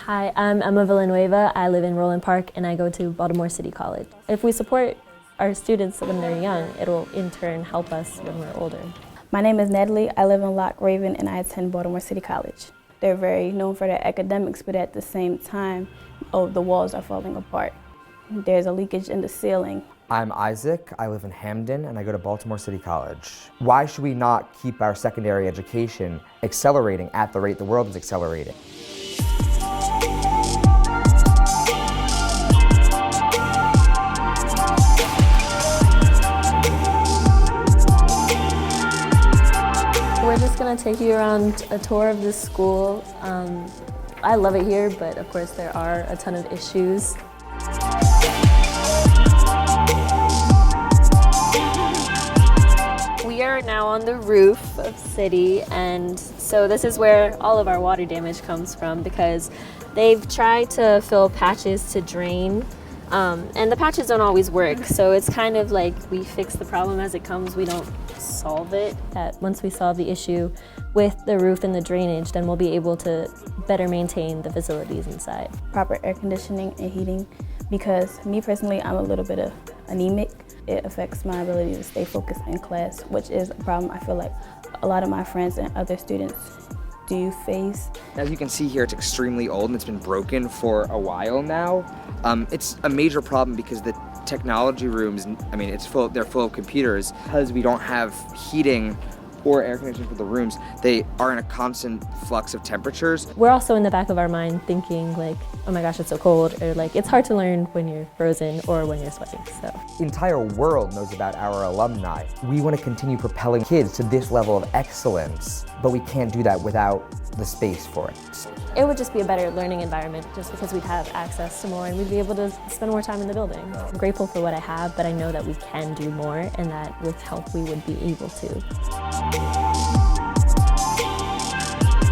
Hi, I'm Emma Villanueva. I live in Roland Park and I go to Baltimore City College. If we support our students when they're young, it'll in turn help us when we're older. My name is Natalie. I live in Lock Raven and I attend Baltimore City College. They're very known for their academics, but at the same time, the walls are falling apart. There's a leakage in the ceiling. I'm Isaac. I live in Hamden and I go to Baltimore City College. Why should we not keep our secondary education accelerating at the rate the world is accelerating? We're just going to take you around a tour of this school. I love it here, but of course there are a ton of issues. We are now on the roof of City, and so this is where all of our water damage comes from because they've tried to fill patches to drain, and the patches don't always work, so it's kind of like we fix the problem as it comes, we don't solve it. Once we solve the issue with the roof and the drainage, then we'll be able to better maintain the facilities inside. Proper air conditioning and heating, because me personally, I'm a little bit anemic. It affects my ability to stay focused in class, which is a problem I feel like a lot of my friends and other students do face. As you can see here, it's extremely old and it's been broken for a while now. It's a major problem because the technology rooms, I mean, they're full of computers. Because we don't have heating or air conditioning for the rooms, they are in a constant flux of temperatures. We're also in the back of our mind thinking like, oh my gosh, it's so cold, or like, it's hard to learn when you're frozen or when you're sweating, so. The entire world knows about our alumni. We want to continue propelling kids to this level of excellence, but we can't do that without the space for it. It would just be a better learning environment just because we'd have access to more and we'd be able to spend more time in the building. I'm grateful for what I have, but I know that we can do more and that with help we would be able to.